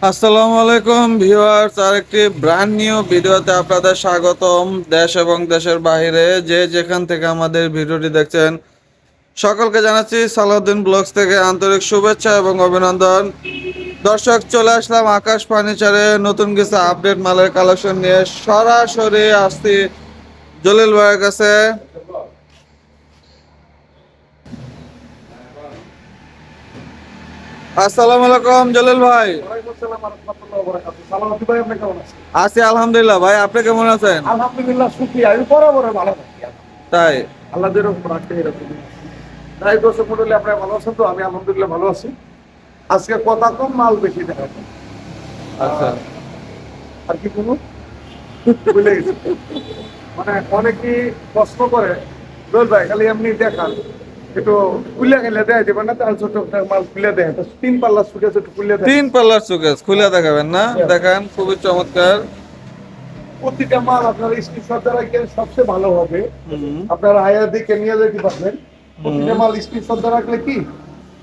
আসসালামু আলাইকুম ভিউয়ার্স, আরেকটি ব্র্যান্ড নিউ ভিডিওতে আপনাদের স্বাগতম। দেশ এবং দেশের বাইরে যে যেখান থেকে আমাদের ভিডিওটি দেখছেন সকলকে জানাচ্ছি সালাউদ্দিন ব্লগস থেকে আন্তরিক শুভেচ্ছা এবং অভিনন্দন। দর্শক, চলে আসলাম আকাশ ফার্নিচারে নতুন কিছু আপডেট মালের কালেকশন নিয়ে। সরাসরি আসছি জলিল ভাইয়ের কাছে। আসসালামু আলাইকুম জলিল ভাই। আছি আলহামদুলিল্লাহ। ভাই আপনি কেমন আছেন? আলহামদুলিল্লাহ, শুকরিয়া। আমি বরাবর ভালো থাকি। তাই আল্লাহ যেরকম রাখতে এরকম। তাই দর্শক মন্ডলী, আপনারা ভালো আছেন তো? আমি আলহামদুলিল্লাহ ভালো আছি। আজকে কথা কম, মাল বেশি দেখা যায়। আচ্ছা, আর কি কোনো ভুলে গেছি। মানে অনেকেই প্রশ্ন করে, দোল ভাই খালি এমনি দেখান, একটু খুলে গেলে দেয় দেবেন না? তার ছোট একটা মাল খুলে দেয়, তিন পাল্লা ছুটে একটু খুলে দেয়। 3 পাল্লার সুকেস খুলে দেখাবেন না? দেখান, খুবই চমৎকার। প্রতিটা মাল আপনার স্ক্রিনশট দ্বারা সবচেয়ে ভালো হবে। হুম, আপনারা হায়ার দিকে নিয়ে যেতে পারবেন। প্রতিটা মাল স্ক্রিনশট দ্বারা রাখলে কি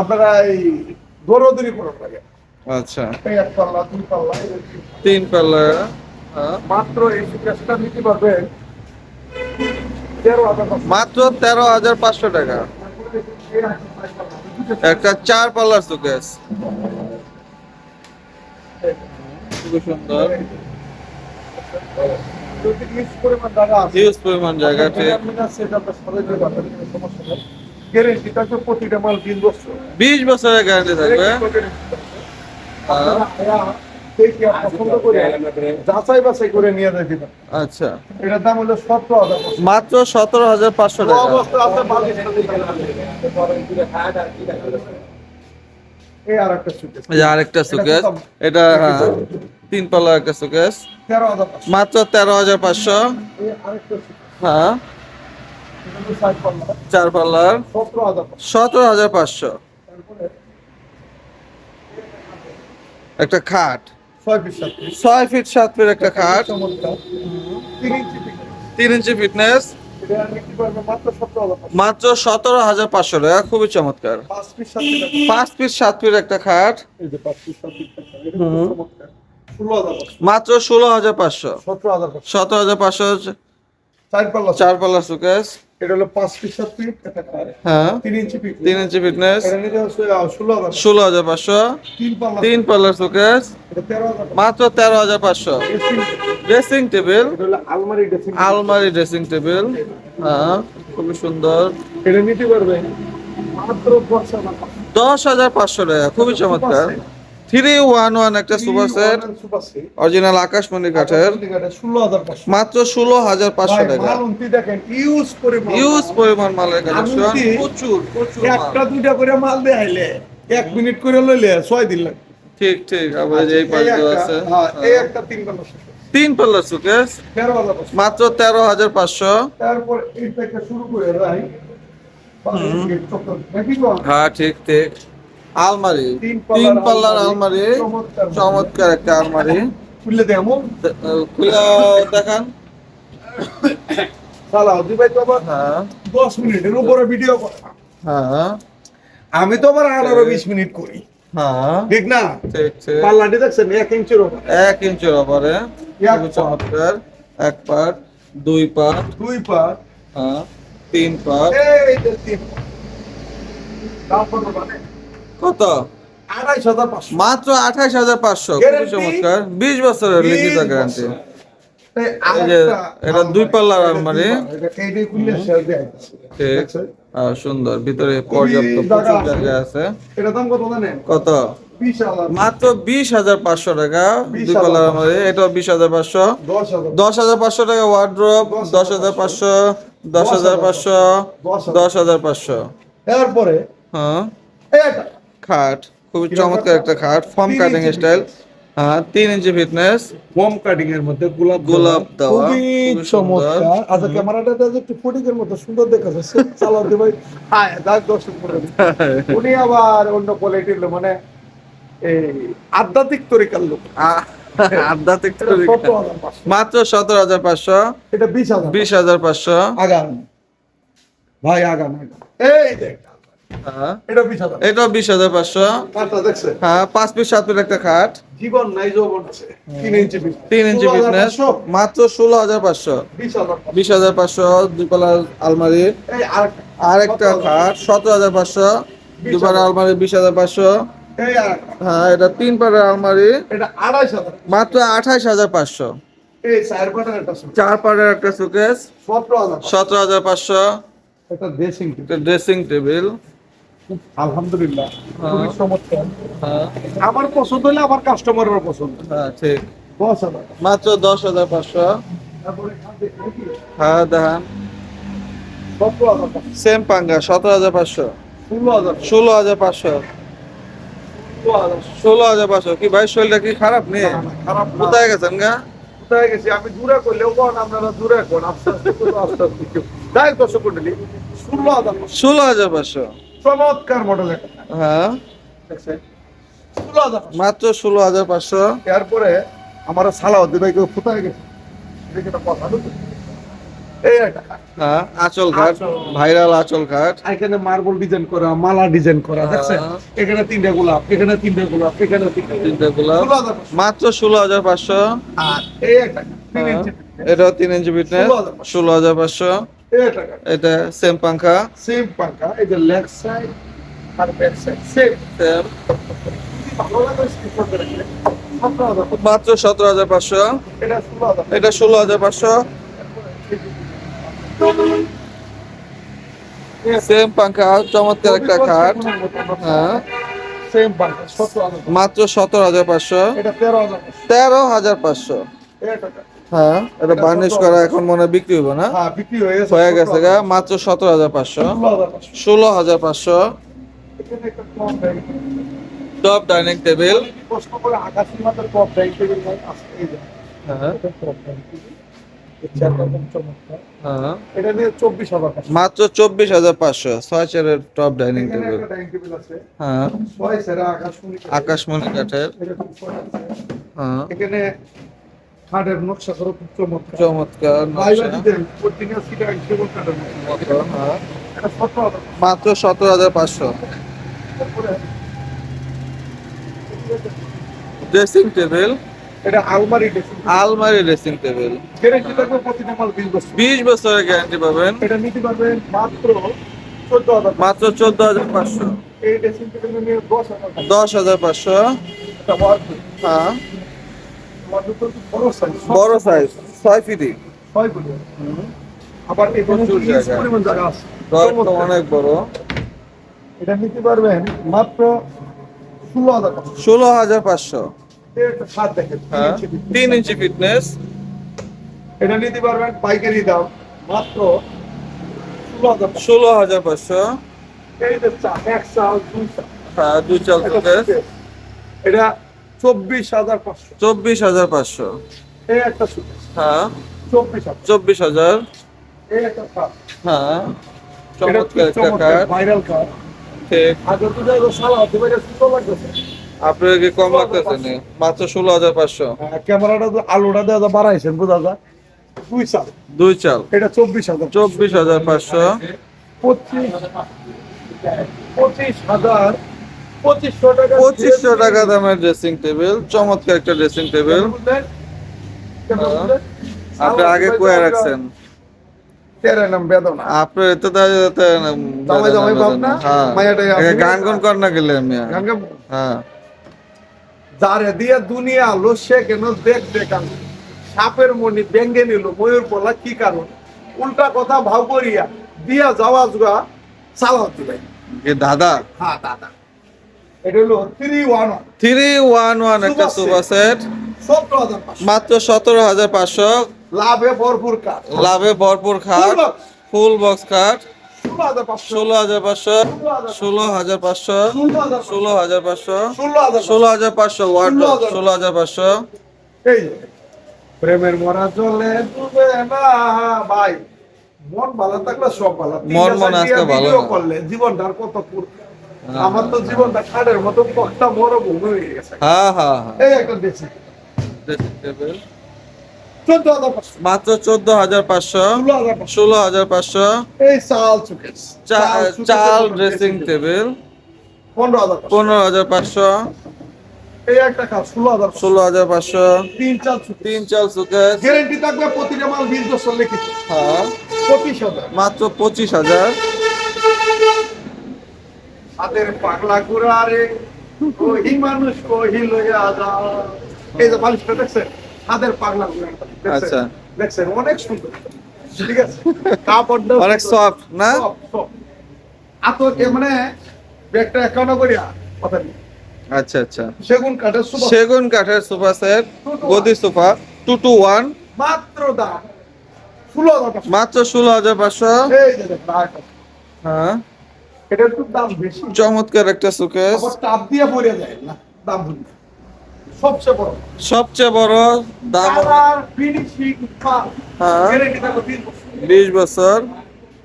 আপনারা এই দৌড়দৌড়ি করার লাগে। আচ্ছা, এই এক পাল্লা, দুই পাল্লা, 3 পাল্লা। হ্যাঁ, মাত্র এই সুকেশটা নিতে পারবেন 13,000 মাত্র 13,500 টাকা। একটা 4 পাল্লার সুকেস, খুবই সুন্দর। যদি ইউজ পরিমাণ জায়গা আছে, হিউজ পরিমাণ জায়গা, ঠিক। গ্যারেন্টিটা তো প্রতিটা মাল 20 বছর। 20 বছরের গ্যারান্টি থাকবে। হ্যাঁ, পছন্দ করে যাচাই বাছাই করে নিয়ে যেতে পারেন। আচ্ছা, এটার দাম হলো 17,000। মাত্র 17,500 টাকা। অবস্থা আছে বালিশ। এই আর একটা সুকেশ, এই যে আরেকটা সুকেস, এটা 3 পাল্লার একটা সুকেস, 13,500। মাত্র 13,500। এই আরেকটা সুকেশ, হ্যাঁ, এটা হলো 60 পাল্লা, 4 পাল্লার 17,500। 17,500। তারপরে একটা খাট, 6 পিস 7 পিস। 6 ফিট 7 ফিট একটা খাট, চমৎকার। 3 ইঞ্চি পিস। 3 ইঞ্চি ফিটনেস, এটা নিতে পারবে মাত্র 17,500। মাত্র 17,500 টাকা। খুবই চমৎকার। 5 পিস 7 পিস। 5 ফিট 7 ফিট একটা খাট, এই যে 5 পিস 7 পিস এটা খুব চমৎকার। 16,500। মাত্র 16,500। 17,500। 17,500। 4 পাল্লা। 4 পাল্লার সুকেস, এটা হলো 5 পিস 7 পিস একটা খাট। হ্যাঁ, 3 ইঞ্চি পিস। 3 ইঞ্চি ফিটনেস, এটা নিতে হচ্ছে 16,000। 16,500। 3 পাল্লা। 3 পাল্লার সুকেস, এটা 13,000। মাত্র 13,500। ড্রেসিং টেবিল, এটা হলো আলমারি ড্রেসিং। আলমারি ড্রেসিং টেবিল, হ্যাঁ, খুবই সুন্দর। এটা নিতে পারবে মাত্র 10,000। 10,500 টাকা। খুবই চমৎকার। 311 একটা super set, super set. Original আকাশমণি কাঠের, 16,500। মাত্র 16,500 টাকা। মাল উন্তি দেখেন, ইউজ করে মাল। ইউজ পরিমাণ মালের কালেকশন, আমি প্রচুর প্রচুর মাল। একটা দুইটা করে মাল দেখাইলে 1 মিনিট করে লইলে 6 দিন লাগবে। ঠিক ঠিক, আবার যে এই পাশে আছে। হ্যাঁ, এই একটা 3 পাল্লা সুকেশ। 3 পাল্লার সুকেস, 13,500। মাত্র 13,500। তারপর এই থেকে শুরু করে রাই নাকি বল? হ্যাঁ, ঠিক ঠিক। আলমারি, 3 পাল্লার 3 পাল্লার আলমারি, চমৎকার। চমৎকার একটা আলমারি। খুললে দেমো খুলে দেখান। চালাও দিবাই তো আবার হ্যাঁ 10 মিনিটের উপরে ভিডিও করে। হ্যাঁ আমি তো আবার 18-20 মিনিট করি, হ্যাঁ, ঠিক না? ঠিক ঠিক। পাল্লাটি দেখছেন 1 ইঞ্চির উপর। 1 ইঞ্চির ওপরে, খুবই চমৎকার। 1 পার্ট, 2 পার্ট, 2 পার। হ্যাঁ, 3 পার্ট। এই যে 3। দাম কত মানে? কত? 28,500। মাত্র 28,500। খুবই Guarantee? চমৎকার। 20 বছরের লিখিত গ্যারান্টি। এই এই যে এটা 2 পাল্লার আলমারি, এটা এইটাই খুললে শেয়ার দেয়া আছে। ঠিক। দেখছেন? সুন্দর, ভিতরে পর্যাপ্ত প্রচুর জায়গা আছে। এটা দাম কত জানেন? কত? 20,000। মাত্র 20,500 টাকা। 2 20,000 পাল্লার আলমারি, এটা 20,500। 10,000। 10,500 টাকা ওয়ার্ড্রোব, 10,500, 10,500, 10,500। এরপরে হ্যাঁ, এটা খাট, খুবই চমৎকার একটা খাট, ফর্ম 3 কাটিং ইঞ্চি স্টাইল, হ্যাঁ, 3 ইঞ্চি ফিটনেস, বম কাটিং এর মধ্যে গোলাপ গোলাপ দেওয়া, খুবই খুবই সুন্দর। চমৎকার। আচ্ছা, ক্যামেরাটা একটু ফটিকের মতো সুন্দর দেখা যাচ্ছে। চালাতে ভাই হ্যাঁ, দাগ দর্শক করে উনি আবার অন্য কোয়ালিটির লোক, মানে এই আধ্যাত্মিক তরিকার লোক। আধ্যাত্মিক এটা তরিকা। 17,500। মাত্র 17,500। এটা 20,000। 20,500। আগান ভাই, আগান আগান। এই দেখ হ্যাঁ এটা 20,000। এটাও 20,500। কাঠটা দেখছে হ্যাঁ 5 পিস 7 পিস একটা খাট, জীবন নাই যৌবন আছে 3 ইঞ্চি পিস 3 ইঞ্চি ফিটনেস, মাত্র 16,500। 20,000। 20,500 দুই পাল্লার আলমারি। এই আর আরেকটা খাট 17,500 দুই পাল্লার আলমারি 20,500। এই আর হ্যাঁ এটা 3 পাল্লার আলমারি, এটা 2,500। মাত্র 28,500। এই 4 পাটার একটা সুট 4 পাল্লার একটা সুকেস 17,000। 17,500। এটা ড্রেসিং একটা ড্রেসিং টেবিল। আলহামদুলিল্লাহ খুবই চমৎকার। হ্যাঁ আমার পছন্দ হলে আমার কাস্টমারের পছন্দ। হ্যাঁ ঠিক, 10,000। মাত্র 10,500। তারপরে এখান থেকে কি হ্যাঁ দেখেন 17,000। সেম পাঙ্গা 17,500। 16,000। 16,500। 16,000। 16,500। কি ভাই শরীরটা কি খারাপ নেই? না, খারাপ না। কোথায় গেছেন গা? কোথায় গেছি আমি দূরে করলেও কোন আপনারা দূরে কোন আস্তে আস্তে করো, আস্তে আস্তে কেউ যাই দর্শক মন্ডলী 16,000। 16,500। চমৎকার মডেল এটা হ্যাঁ দেখছেন 16,000। মাত্র 16,500। এরপরে আমার সালাউদ্দিন ভাই কেউ কোথায় গেছে দেখে একটা কথা বলুন। এই একটা খাট। হ্যাঁ আঁচল ঘাট, আঁচল। ভাইরাল আঁচল ঘাট। এখানে মার্বেল ডিজাইন করা, মালা ডিজাইন করা দেখছেন, হ্যাঁ। এখানে 3টা গোলাপ, এখানে 3টা গোলাপ, এখানে 3টা তিনটা গোলাপ 16,000। মাত্র 16,500। আর এই একটা খাট, 3 ইঞ্চি এটাও 3 ইঞ্চি ফিটনেস 16,500। 16,500। এই একটা খাট, এটা সেম পাঙ্খা সেম পাঙ্কা, এই যে লেগ সাইড আর ব্যাক সাইড সেম। সেম, ভালো লাগে স্ক্রিনশট করে রাখলে 17,000। মাত্র 17,500। এটা 16,000। এটা 16,500। সেম পাঙ্খা, চমৎকার একটা খাট। হ্যাঁ সেম পাঙ্কা 17,000। মাত্র 17,500। এটা 13,000। 13,500। এই একটা খাট। হ্যাঁ এটা বার্নিশ করা এখন মনে হয় বিক্রি হবে না, হ্যাঁ বিক্রি হয়ে গেছে। হয়ে গেছে গা। মাত্র 17,500। 16,500। 16,500। এখানে একটা কম ব্যাগ। Top dining table. প্রশ্ন করে আকাশি মাত্র টপ ব্যাগ টেবিল নাই আছে এই যে হ্যাঁ এটা টপ ব্যাগ টেবিল। এই চেয়ারটা খুব চমৎকার। হ্যাঁ এটা নিয়ে 24,000 টাকা। মাত্র 24,500। 6 চেয়ারের টপ ডাইনিং এখানে টেবিল। একটা ডাইনিং টেবিল আছে হ্যাঁ 6 সেরা আকাশমণি কাঠের। আকাশমণি কাঠের। এটা খুব ছয় আছে। হ্যাঁ এখানে খাটের নকশা করে খুব চমৎকার। চমৎকার বাইরে নকশা। দিতেন অরিজিনাল সিটা কেবল কাঠের মতো। হ্যাঁ এটা 17,000। মাত্র 17,500। তারপরে ড্রেসিং টেবিল, এটা আলমারি ড্রেসিং আলমারি ড্রেসিং টেবিল। গ্যারান্টি থাকবে প্রতিটা মাল 20 বছর। 20 বছরের গ্যারান্টি পাবেন। এটা নিতে পারবেন মাত্র 14,000। মাত্র 14,500। এই ড্রেসিং টেবিল নিয়ে 10,000 টাকা। 10,500। এটা ওয়ার্ডরোব। হ্যাঁ ওয়ার্ডরোব তো বড় সাইজ। বড় সাইজ 6 ফিটি। 6 ফুট। আবার এখানে প্রচুর হিউজ জায়গা। পরিমাণ জায়গা আছে। ড্রয়ার তো চমৎকার। অনেক বড়। এটা নিতে পারবেন মাত্র 16,000 টাকা। 16,500। এই একটা ছাদ দেখেন, হ্যাঁ 3 ইঞ্চি ফিটনেস। এটা নিতে পারবেন পাইকারি দাম মাত্র 16,000 টাকা। 16,500। এই যে চা, এক চাল, দুই চাল। হ্যাঁ 2 চাল এটা সুকেস। সুকেস। এটা 24,500। 24,500। এই একটা সুকেস হ্যাঁ 24,000। 24,000। এই একটা খাট। হ্যাঁ এটা চমৎকার একটা চমৎকার কাঠ। ভাইরাল খাট। ঠিক। আগে তো যাই সালা হতে পারে সুন্দর লাগতেছে। আপনার কি কম লাগতেছে না? মাত্র 16,500। ক্যামেরাটা তো আলোটা দেওয়া বাড়াইছেন বোঝা যায়। দুই চাল। 2 চাল এটা 24,000। 24,500। 25,000 2500 টাকা। 2500 টাকা দামের ড্রেসিং টেবিল। চমৎকার একটা ড্রেসিং টেবিল। আপনি আগে কয়ে রাখছেন। তেরে নাম বেদনা। আপনার এতে জামাই জামাই বাপ না? মায়াটাই আছে। গান গান কর না গেলে আমি। গানকে হ্যাঁ যারে দিয়া দুনিয়া আলো সে কেন দেখতে কান সাপের মনি ব্যঙ্গে নিল ময়ূর পলা কি কারণ উল্টা কথা ভাব করিয়া দিয়া যাওয়া জুয়া সালাহতি ভাই। এ দাদা হ্যাঁ দাদা এটা হলো 311 311 একটা সুপার সুপার সেট। 17,500 মাত্র 17,500। লাভে ভরপুর কাজ। লাভে ভরপুর খাট। ফুল বক্স খাট 16,500 16,500। 16,500। 16,500। 16,000 16,500 ওয়ার্ডরোব 16,500। এই যে, প্রেমের মরা জলে ডুবে না ভাই মন ভালো থাকলে সব ভালো। মন মন আজকে ভালো ভিডিও না। করলে জীবনটার কত আমার তো জীবনটা খাটের মতো কষ্টা মরভূমি হয়ে গেছে। হ্যাঁ হ্যাঁ হ্যাঁ এই একটা দেখছি ড্রেসিং টেবিল। 14,500, মাত্র 14,500, 16,500। 16,500। এই চাল চুকেস, চাল ড্রেসিং টেবিল 15,500। 15,500, এই একটা কাজ 16,500। 16,500। 3 চাল চুকেস, 3 চাল সুকেস, গ্যারেন্টি থাকবে প্রতিটা মাল 20 বছর লিখিত। হ্যাঁ 25,000। মাত্র 25,000। হাতের পাগলা গুড়া রে, কহি মানুষ কহি লইয়া যা। এই যে বালিশটা দেখছেন, হাতের পাগলা গুড়া। আচ্ছা। দেখছেন অনেক সুন্দর, ঠিক আছে, কাপড়টা অনেক সফট না? আতর মানে ব্যাগটা একাউন্ট করিয়া কথা নেই। আচ্ছা আচ্ছা। সেগুন কাঠের সুবাস, সেগুন কাঠের সোফা সেট, গদি সোফা 2 to 1, মাত্র দাম 16,500। মাত্র 16,500। এই যে দেখেন, আরেকটা। হ্যাঁ এটা একটু দাম বেশি, চমৎকার একটা সুকেস, আবার টাপ দিয়ে পড়ে যায় না, দাম ভুল। সবচেয়ে বড় সবচেয়ে বড় দাম কালার ফিনিশিং পার, হ্যাঁ গ্যারান্টি থাকবে 20 বছর। 20 বছর।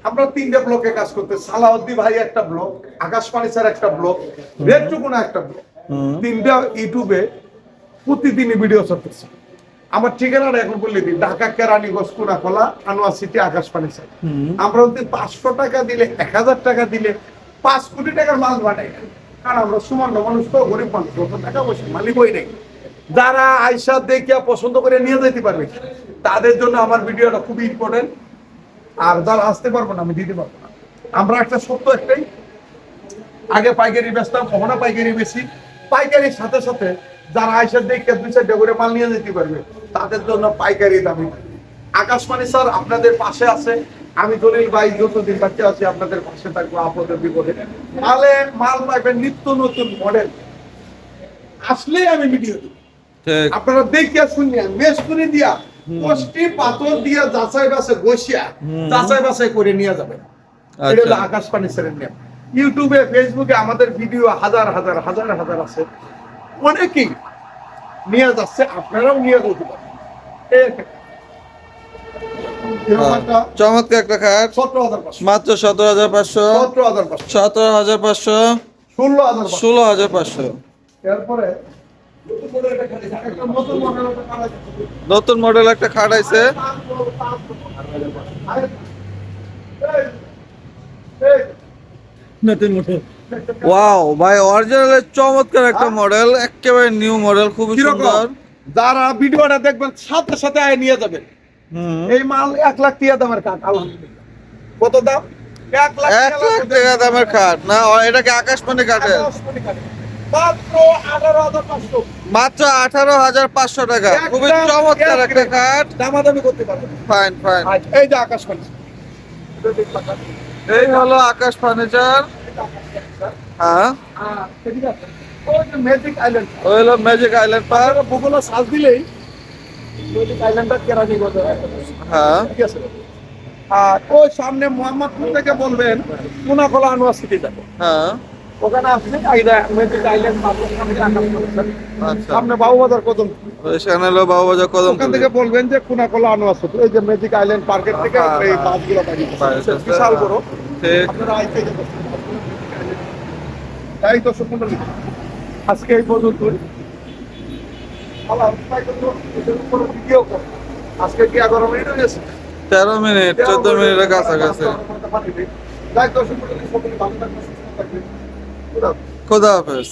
আমরা 3টে ব্লকে কাজ করতে, সালাউদ্দিন ভাই একটা ব্লক, আকাশ পানিসার একটা ব্লক, রেডটুকুনা একটা ব্লক। হুম। 3টা ইউটিউবে প্রতিদিনই ভিডিও চলতেছে। আমার ঠিকানাটা এখন বলে দিই, ঢাকা কেরানীগঞ্জ কোনাখোলা, আনোয়ার সিটি, আকাশ পানিসার। হুম। আমরা যদি 500 টাকা দিলে, 1,000 টাকা দিলে 5 কোটি টাকার মাল বানাই না। কারণ আমরা সুমান্য মানুষ তো, গরিব মানুষ, অত টাকা পয়সা মালিক হই নাই। যারা আয়সা দেখিয়া পছন্দ করে নিয়ে যেতে পারবে, তাদের জন্য আমার ভিডিওটা খুবই ইম্পর্টেন্ট। আর যারা আসতে পারবো না, আমি দিতে পারবো না। আমরা একটা সত্য একটাই, আগে পাইকারি বেচতাম, কখনো পাইকারি বেশি, পাইকারির সাথে সাথে যারা আইসা দেখে 2-4টা করে মাল নিয়ে যেতে পারবে, তাদের জন্য পাইকারি দামি। আকাশবাণী স্যার আপনাদের পাশে আছে, আমি দলিল ভাই যতদিন বাচ্চা আছি আপনাদের পাশে থাকবো আপদের বিপদে। মাল পাইবেন নিত্য নতুন মডেল, আসলেই আমি ভিডিও দিব। ঠিক। আপনারা দেখিয়া শুনিয়া মেশকুনি দিয়া কষ্টি পাথর দিয়া যাচাই বাছাই বসিয়া যাচাই বাছাই করে নিয়ে যাবেন। এটা হলো আচ্ছা আকাশ পানিসারের নিয়ম। ইউটিউবে ফেসবুকে আমাদের ভিডিও হাজার হাজার হাজার হাজার আছে, অনেকেই নিয়ে যাচ্ছে, আপনারাও নিয়ে যেতে পারেন। এই একটা এরকম একটা চমৎকার একটা খাট 17,500, মাত্র 17,500, 17,500, 17,500, 16,500। 16,500। এরপরে একটা নতুন মডেল একটা কাজ আছে। নতুন মডেল একটা খাট আইছে। ওয়াও ভাই, অরিজিনাল চমৎকার একটা মডেল, একেবারে নিউ মডেল, খুবই সুন্দর। যারা ভিডিওটা দেখবেন সাথে সাথে আয় নিয়ে যাবেন। হুম। এই মাল 1 লাখ টাকা দামের কাঠ, আলহামদুলিল্লাহ। কত দাম? 1 লাখ 1 লাখ টাকা দামের খাট না, এটা কি আকাশমণি কাঠের? মাত্র 18,500। মাত্র 18,500 টাকা, খুবই চমৎকার একটা খাট। দামাদামি করতে পারবেন। Fine fine. এই যে আকাশ পানি, এই হলো আকাশ ফার্নিচার। হ্যাঁ ঠিক আছে। ওই যে ম্যাজিক আইল্যান্ড, ওই হলো ম্যাজিক আইল্যান্ড পার্ক। আপনারা গুগলে সার্চ দিলেই ম্যাজিক আইল্যান্ডটা কেরানীগঞ্জ, হ্যাঁ ঠিক আছে। আর ওই সামনে মোহাম্মদপুর থেকে বলবেন কোনাখোলা আনোয়ার সিটি যাবে, হ্যাঁ ওখানে আসলে ম্যাজিক আইল্যান্ড পার্কের সামনে আকাশ পানিসার। আচ্ছা। সামনে বাবুবাজার কদম, ওইখানে হলো বাবুবাজার কদম। ওখান থেকে বলবেন যে কোনাখোলা আনোয়ার সিটি, এই যে ম্যাজিক আইল্যান্ড পার্কের থেকে এই বাসগুলো পাঠিয়ে বিশাল বড়। ঠিক। আপনারা আইতে যেতে তাই তো সুন্দর। আজকে এই পর্যন্ত ভিডিও কর, আজকে কি 11 মিনিট হয়ে গেছে? 13 মিনিট 14 মিনিটের কাছাকাছি। তাই তো সুন্দর, সকলে ভালো থাকবেন, সুস্থ থাকবেন। খোদা হাফেজ।